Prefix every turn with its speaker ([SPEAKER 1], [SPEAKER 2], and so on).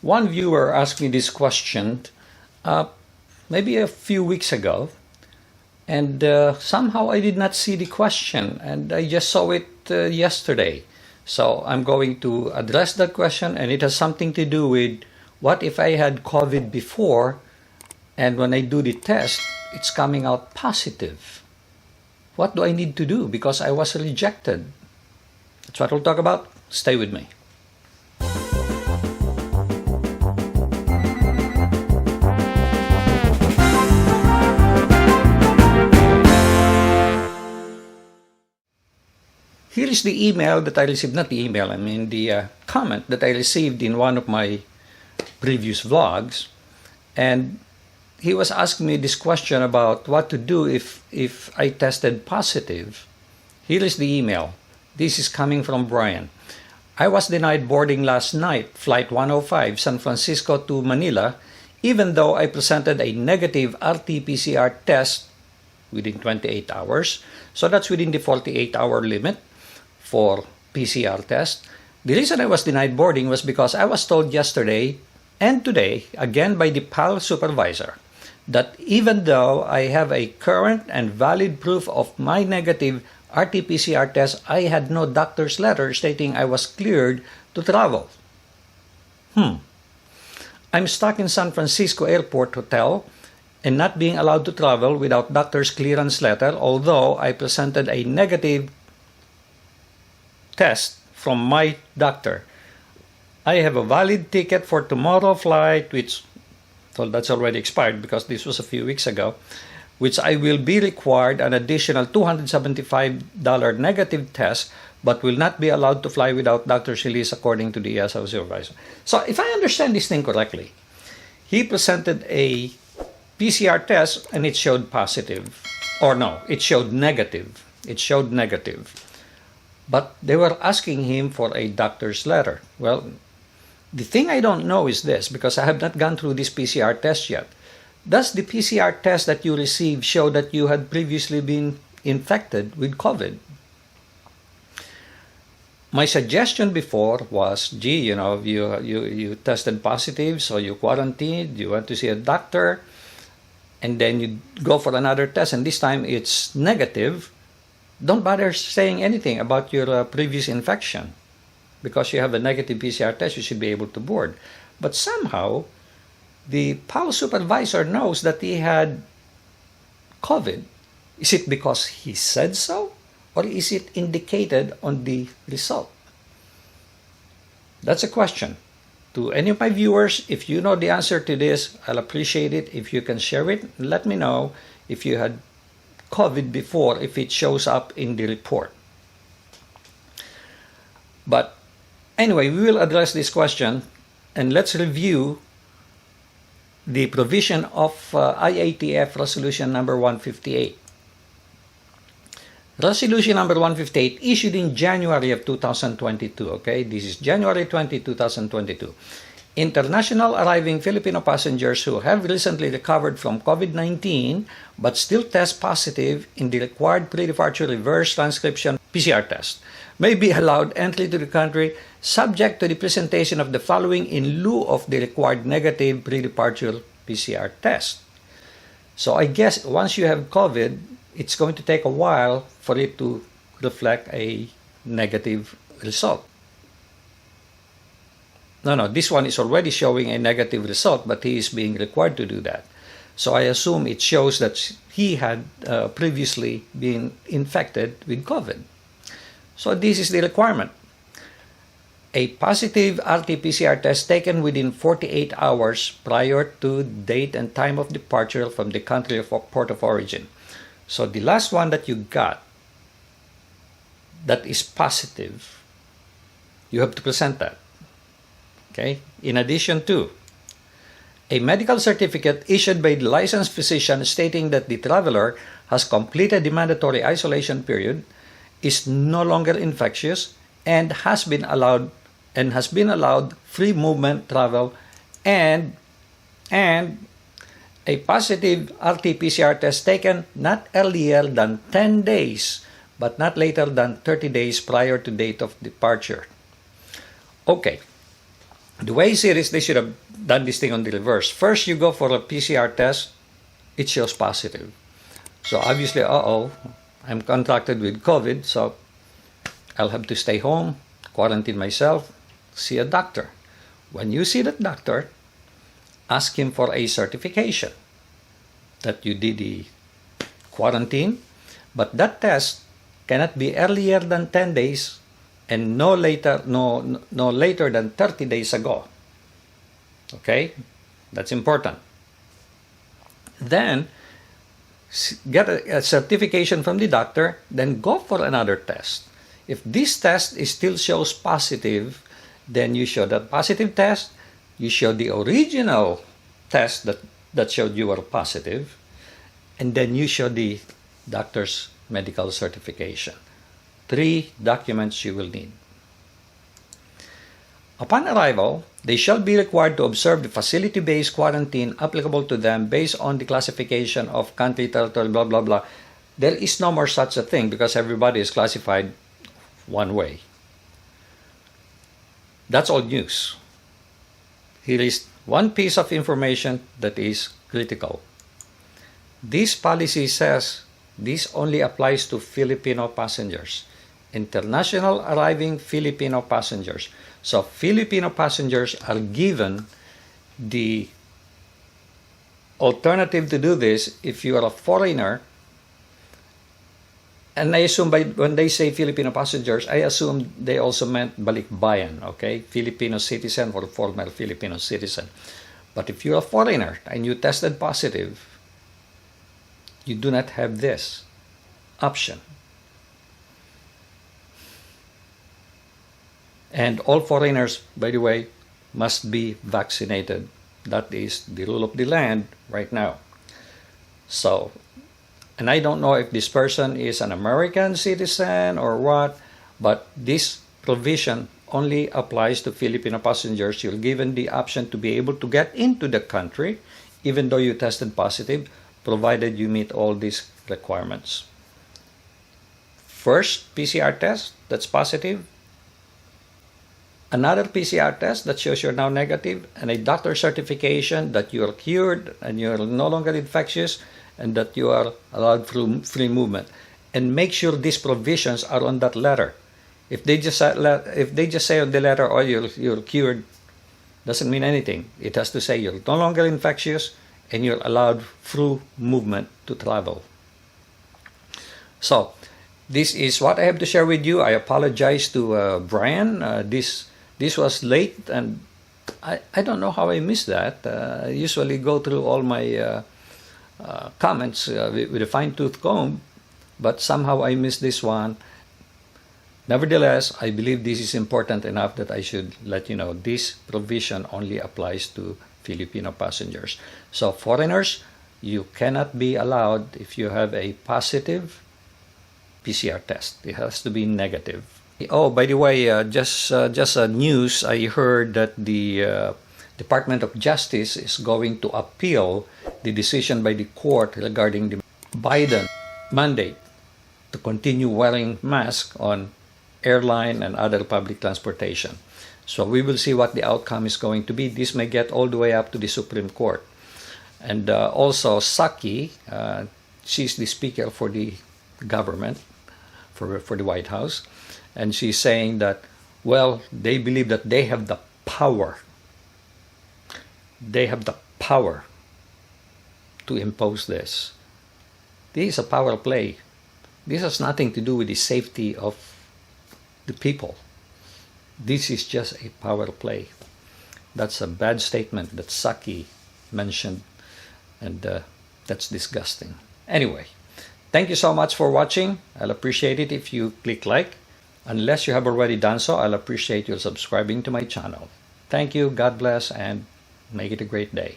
[SPEAKER 1] One viewer asked me this question maybe a few weeks ago, and somehow I did not see the question, and I just saw it yesterday. So I'm going to address that question, and it has something to do with what if I had COVID before, and when I do the test, it's coming out positive. What do I need to do because I was rejected? That's what we'll talk about. Stay with me. Here is the email that I received, not the email, I mean the comment that I received in one of my previous vlogs. And he was asking me this question about what to do if I tested positive. Here is the email. This is coming from Brian. I was denied boarding last night, flight 105, San Francisco to Manila, even though I presented a negative rt-pcr test within 28 hours. So that's within the 48-hour limit for PCR test. The reason I was denied boarding was because I was told yesterday and today, again by the PAL supervisor, that even though I have a current and valid proof of my negative rt-pcr test, I had no doctor's letter stating I was cleared to travel. I'm stuck in San Francisco Airport Hotel and not being allowed to travel without doctor's clearance letter, although I presented a negative test from my doctor. I have a valid ticket for tomorrow flight, which, well, that's already expired because this was a few weeks ago, which I will be required an additional $275 negative test, but will not be allowed to fly without doctor's release according to the EASA supervisor. So if I understand this thing correctly, he presented a PCR test and it showed positive. Or no, it showed negative. It showed negative. But they were asking him for a doctor's letter. Well, the thing I don't know is this, because I have not gone through this PCR test yet. Does the PCR test that you received show that you had previously been infected with COVID? My suggestion before was, gee, you tested positive, so you quarantined, you went to see a doctor, and then you go for another test, and this time it's negative. Don't bother saying anything about your previous infection. Because you have a negative PCR test, you should be able to board. But somehow, the PAL supervisor knows that he had COVID. Is it because he said so? Or is it indicated on the result? That's a question. To any of my viewers, if you know the answer to this, I'll appreciate it. If you can share it, let me know if you had COVID before, if it shows up in the report. But anyway, we will address this question, and let's review the provision of IATA Resolution number 158. Resolution number 158 issued in January of 2022. Okay, this is January 20, 2022. International arriving Filipino passengers who have recently recovered from COVID-19 but still test positive in the required pre-departure reverse transcription PCR test may be allowed entry to the country subject to the presentation of the following in lieu of the required negative pre-departure PCR test. So I guess once you have COVID, it's going to take a while for it to reflect a negative result. No, this one is already showing a negative result, but he is being required to do that. So I assume it shows that he had previously been infected with COVID. So this is the requirement. A positive rt-pcr test taken within 48 hours prior to date and time of departure from the country of port of origin. So the last one that you got that is positive, you have to present that. Okay? In addition to a medical certificate issued by the licensed physician stating that the traveler has completed the mandatory isolation period, is no longer infectious, and has been allowed free movement travel, and a positive rt-pcr test taken not earlier than 10 days but not later than 30 days prior to date of departure. Okay. The way it is, they should have done this thing on the reverse. First, you go for a PCR test, it shows positive. So obviously, I'm contracted with COVID, so I'll have to stay home, quarantine myself, see a doctor. When you see that doctor, ask him for a certification that you did the quarantine, but that test cannot be earlier than 10 days and no later than 30 days ago. Okay? That's important. Then, get a certification from the doctor, then go for another test. If this test still shows positive, then you show that positive test, you show the original test that showed you were positive, and then you show the doctor's medical certification. 3 documents you will need. Upon arrival, they shall be required to observe the facility-based quarantine applicable to them based on the classification of country, territory, blah, blah, blah. There is no more such a thing because everybody is classified one way. That's old news. Here is one piece of information that is critical. This policy says this only applies to Filipino passengers, international arriving Filipino passengers. So Filipino passengers are given the alternative to do this if you are a foreigner. And I assume when they say Filipino passengers, I assume they also meant balikbayan, okay? Filipino citizen or former Filipino citizen. But if you're a foreigner and you tested positive, you do not have this option. And all foreigners, by the way, must be vaccinated. That is the rule of the land right now. So, and I don't know if this person is an American citizen or what, but this provision only applies to Filipino passengers. You're given the option to be able to get into the country, even though you tested positive, provided you meet all these requirements. First PCR test that's positive, another PCR test that shows you're now negative, and a doctor certification that you're cured and you're no longer infectious and that you are allowed free movement. And make sure these provisions are on that letter. If they just say on the letter, oh, you're cured, doesn't mean anything. It has to say you're no longer infectious and you're allowed free movement to travel. So, this is what I have to share with you. I apologize to Brian. This was late, and I don't know how I missed that. I usually go through all my comments with a fine-tooth comb, but somehow I missed this one. Nevertheless, I believe this is important enough that I should let you know this provision only applies to Filipino passengers. So foreigners, you cannot be allowed if you have a positive PCR test. It has to be negative. Oh, by the way, just a news, I heard that the Department of Justice is going to appeal the decision by the court regarding the Biden mandate to continue wearing masks on airline and other public transportation. So we will see what the outcome is going to be. This may get all the way up to the Supreme Court. And also Saki, she's the speaker for the government, for the White House, and she's saying that, well, they believe that they have the power. They have the power to impose this. This is a power play. This has nothing to do with the safety of the people. This is just a power play. That's a bad statement that Saki mentioned, and that's disgusting. Anyway, thank you so much for watching. I'll appreciate it if you click like. Unless you have already done so, I'll appreciate you subscribing to my channel. Thank you, God bless, and make it a great day.